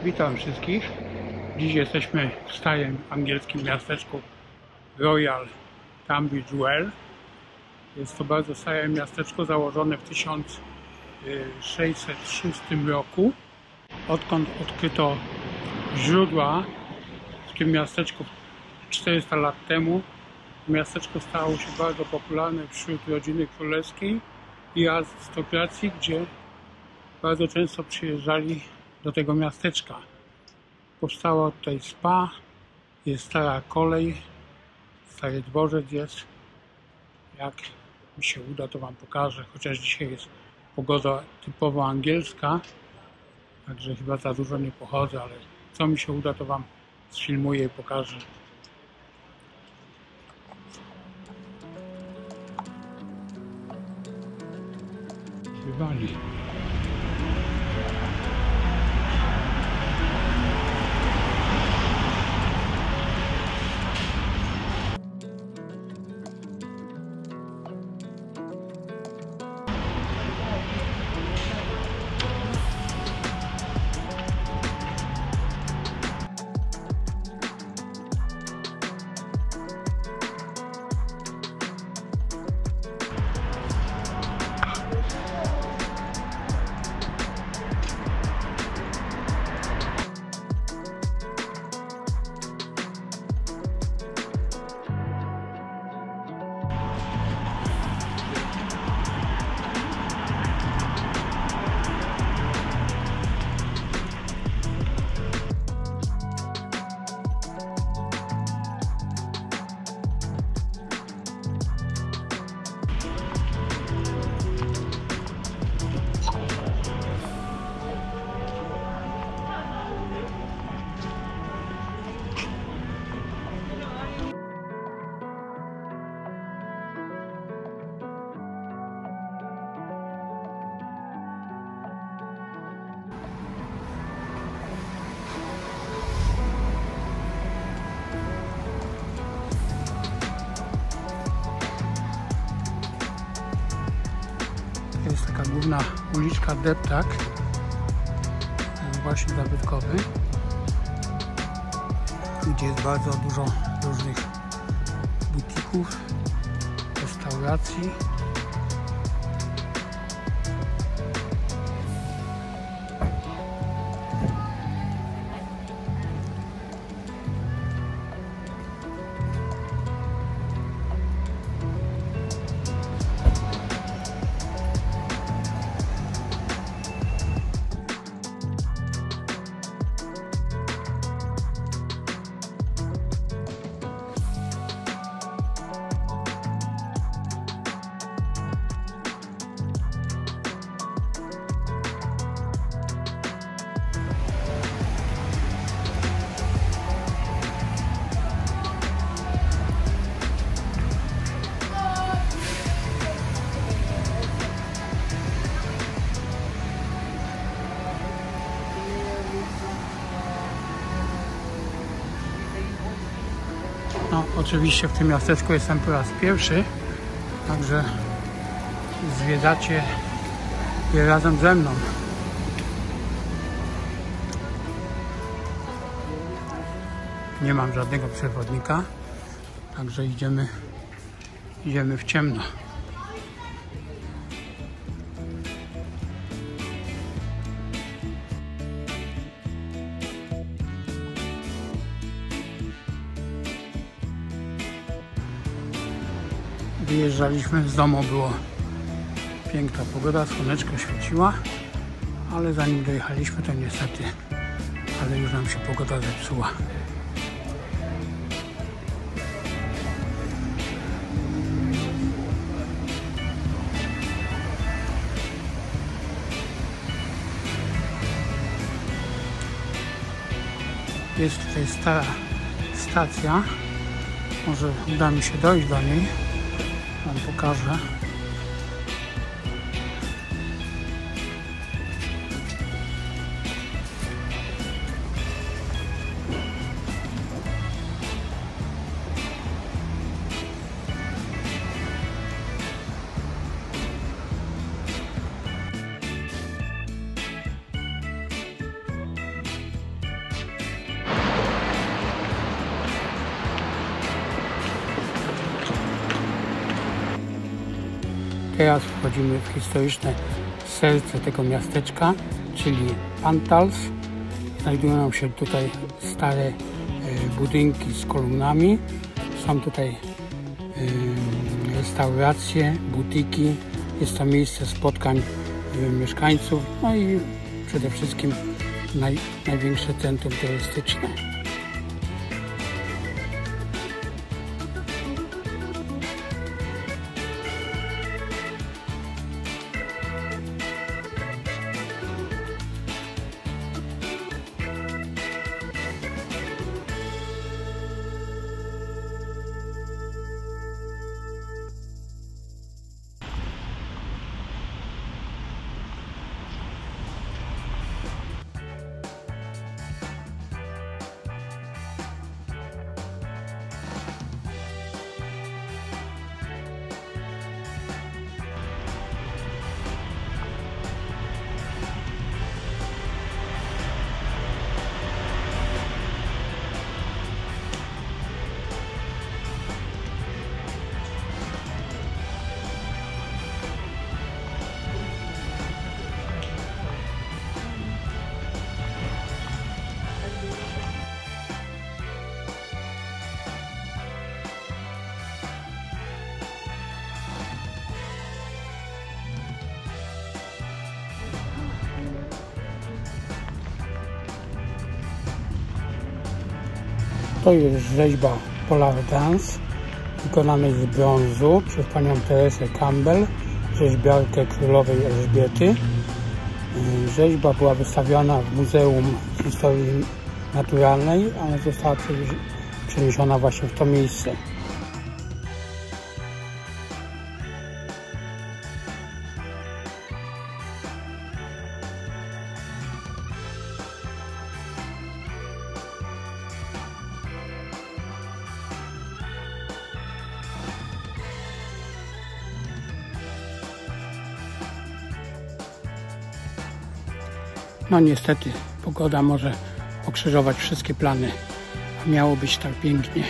Witam wszystkich. Dziś jesteśmy w starym angielskim miasteczku Royal Tunbridge Well. Jest to bardzo stare miasteczko założone w 1606 roku. Odkąd odkryto źródła w tym miasteczku 400 lat temu, miasteczko stało się bardzo popularne wśród rodziny królewskiej i arystokracji, gdzie bardzo często przyjeżdżali do tego miasteczka. Powstała tutaj spa, jest stara kolej, stary dworzec jest. Jak mi się uda, to Wam pokażę, chociaż dzisiaj jest pogoda typowo angielska, także chyba za dużo nie pochodzę, ale co mi się uda, to Wam sfilmuję i pokażę. Bywali. Jest taka główna uliczka Deptak, właśnie zabytkowy, gdzie jest bardzo dużo różnych butików, restauracji. No, oczywiście w tym miasteczku jestem po raz pierwszy, także zwiedzacie je razem ze mną. Nie mam żadnego przewodnika, także idziemy w ciemno. Wyjeżdżaliśmy z domu, było piękna pogoda, słoneczko świeciła, ale zanim dojechaliśmy, to niestety, ale już nam się pogoda zepsuła. Jest tutaj stara stacja, może uda mi się dojść do niej. Wam pokażę. Teraz wchodzimy w historyczne serce tego miasteczka, czyli Pantals. Znajdują się tutaj stare budynki z kolumnami. Są tutaj restauracje, butiki. Jest to miejsce spotkań mieszkańców, no i przede wszystkim największe centrum turystyczne. To jest rzeźba Polar Dance, wykonanej z brązu przez panią Teresę Campbell, rzeźbiarkę królowej Elżbiety. Rzeźba była wystawiona w Muzeum Historii Naturalnej, ale została przeniesiona właśnie w to miejsce. No niestety pogoda może pokrzyżować wszystkie plany, a miało być tak pięknie.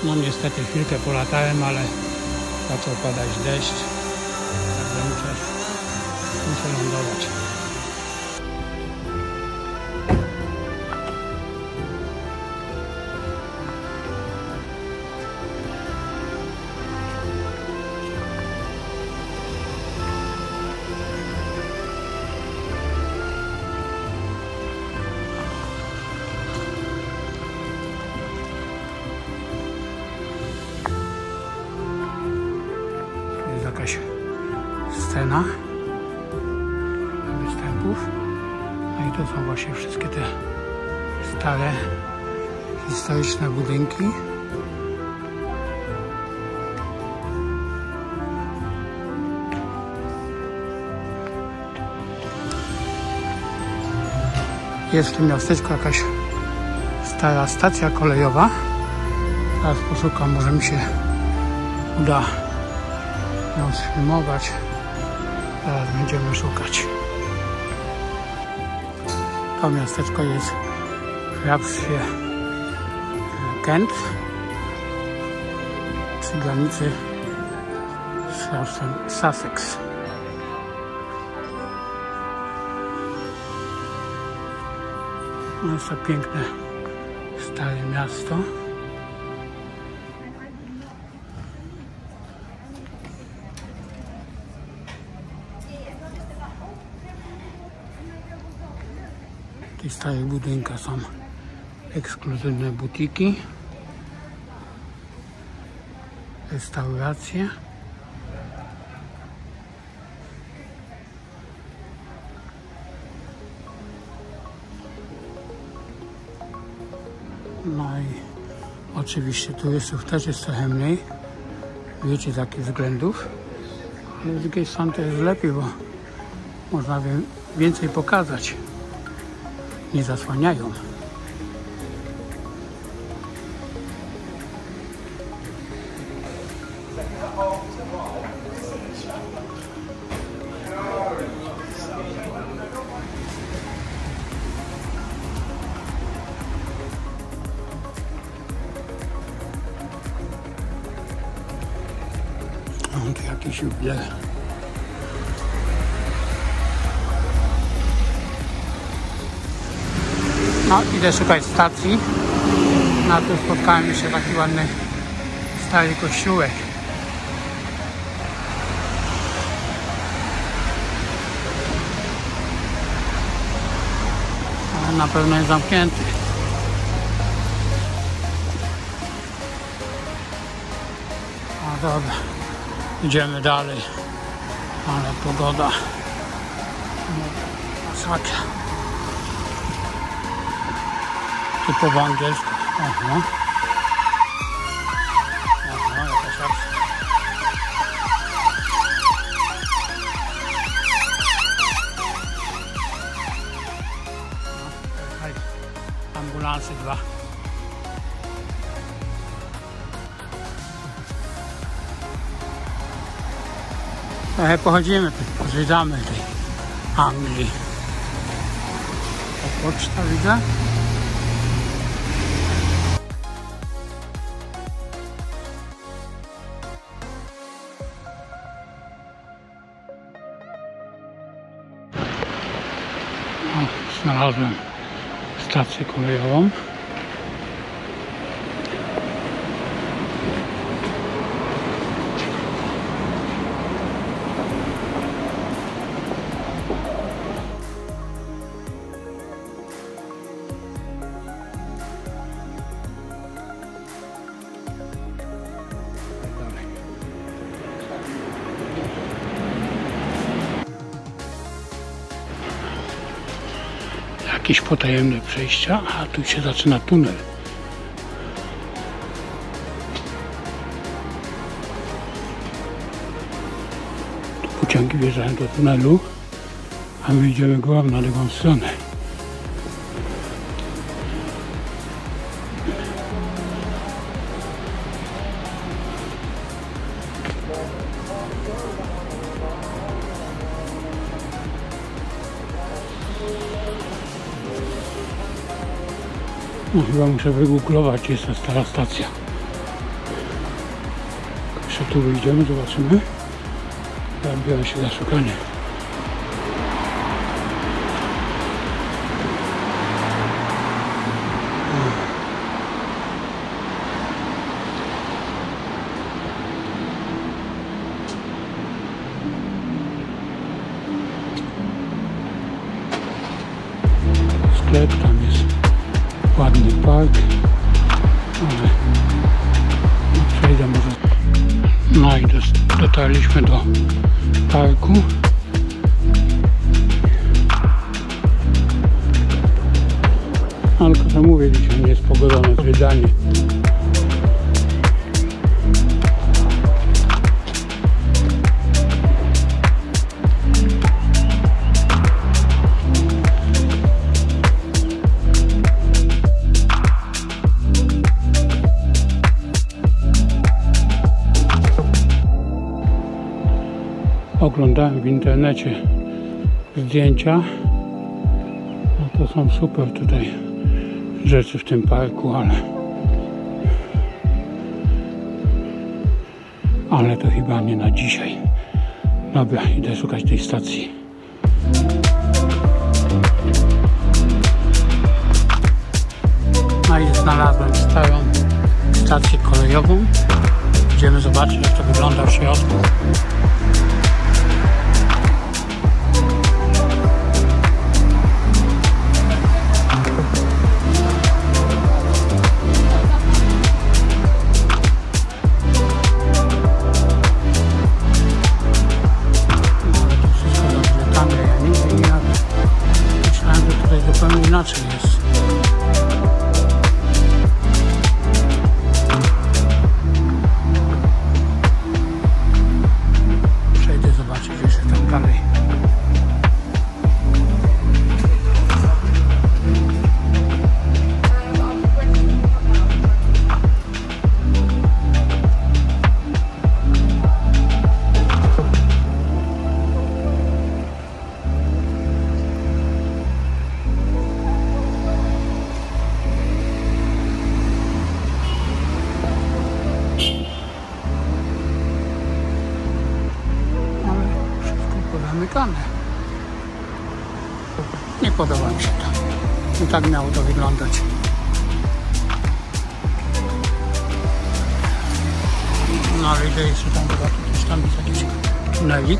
No niestety chwilkę polatałem, ale zaczął padać deszcz, także muszę lądować. Jakaś scena występów, no i to są właśnie wszystkie te stare historyczne budynki. Jest w tym miasteczku jakaś stara stacja kolejowa. Teraz poszukam, może mi się uda ją sfilmować. Teraz będziemy szukać. To miasteczko jest w hrabstwie Kent, przy granicy z hrabstwem Sussex. No jest to piękne stare miasto. W tych starych budynkach są ekskluzywne butiki, restauracje. No i oczywiście turystów też jest trochę mniej, wiecie, z jakich względów. Ale z drugiej strony to jest lepiej, bo można więcej pokazać. Nie zasłaniają. Mam tu jakiś jubiler. No, idę szukać stacji. Na tu spotkałem jeszcze taki ładny stary kościółek. Ale na pewno jest zamknięty. No dobra, idziemy dalej. Ale pogoda. Masakra. Typowo angielsko. Aha. Aha, jakaś akcja. Ambulansy dwa. Trochę pochodzimy, zwiedzamy tej Anglii. To poczta widzę. Znalazłem stację kolejową. Jakieś potajemne przejścia, a tu się zaczyna tunel. Tu pociągi wjeżdżają do tunelu, a my idziemy głową na drugą stronę. No, chyba muszę wygooglować, gdzie jest ta stara stacja. Jeszcze tu wyjdziemy, zobaczymy. Ja biorę się za szukanie. Sklep, tam jest ładny park, ale no, przejdę może. No i dotarliśmy do parku. Ale to mówię, dzisiaj nie jest pogodzone zwiedzanie. Oglądałem w internecie zdjęcia, no to są super tutaj rzeczy w tym parku, ale to chyba nie na dzisiaj. Dobra, idę szukać tej stacji. znalazłem starą stację kolejową. Idziemy zobaczyć, jak to wygląda w środku. Inaczej jest. Przejdę zobaczyć jeszcze tam dalej. Zamykane. Nie podoba mi się to. I tak miało to wyglądać. No ale idę jeszcze tam zobaczyć, tam jest jakiś tunelik.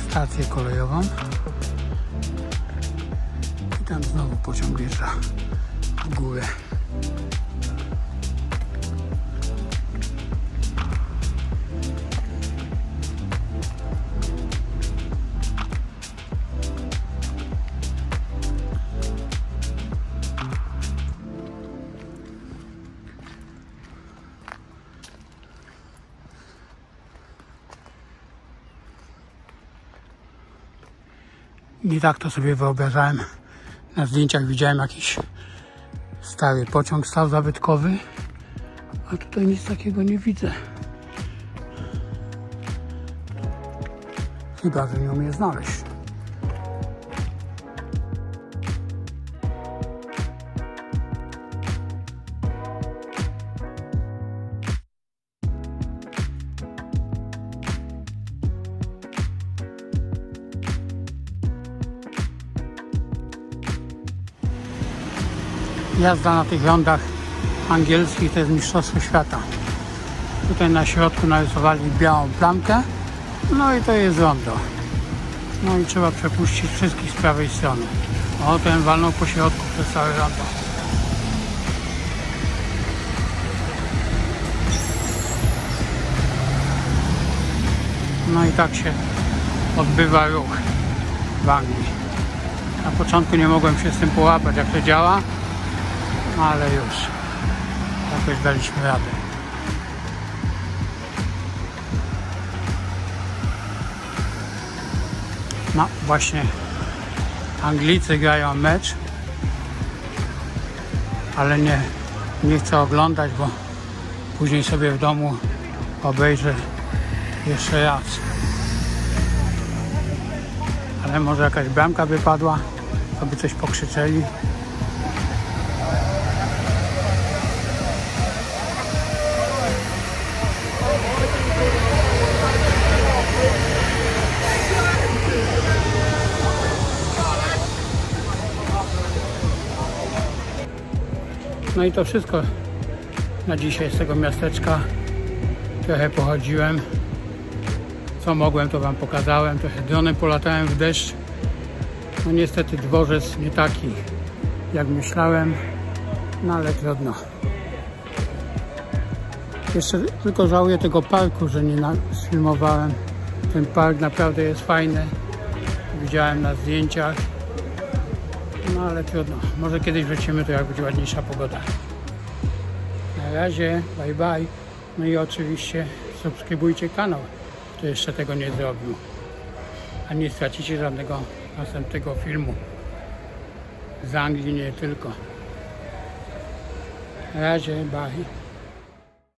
Stację kolejową i tam znowu pociąg wjeżdża w górę. Nie tak to sobie wyobrażałem. Na zdjęciach widziałem jakiś stary pociąg stał zabytkowy, a tutaj nic takiego nie widzę. Chyba że nie umiem znaleźć. Jazda na tych rondach angielskich to jest mistrzostwo świata. Tutaj na środku narysowali białą plamkę, no i to jest rondo. No i trzeba przepuścić wszystkich z prawej strony. O, ten walnął po środku przez całe rondo. No i tak się odbywa ruch w Anglii. Na początku nie mogłem się z tym połapać, jak to działa. Ale już jakoś daliśmy radę. No właśnie Anglicy grają mecz, ale nie chcę oglądać, bo później sobie w domu obejrzę jeszcze raz. Ale może jakaś bramka by padła, to by coś pokrzyczeli. No i to wszystko na dzisiaj z tego miasteczka. Trochę pochodziłem. Co mogłem, to wam pokazałem. Trochę dronem polatałem w deszcz. No niestety dworzec nie taki, jak myślałem. No ale trudno. Jeszcze tylko żałuję tego parku, że nie sfilmowałem. Ten park naprawdę jest fajny. Widziałem na zdjęciach. No ale trudno. Może kiedyś wrócimy, to jak będzie ładniejsza pogoda. razie, bye bye. No i oczywiście subskrybujcie kanał, kto jeszcze tego nie zrobił. A nie stracicie żadnego następnego filmu. Z Anglii nie tylko. Na razie, bye.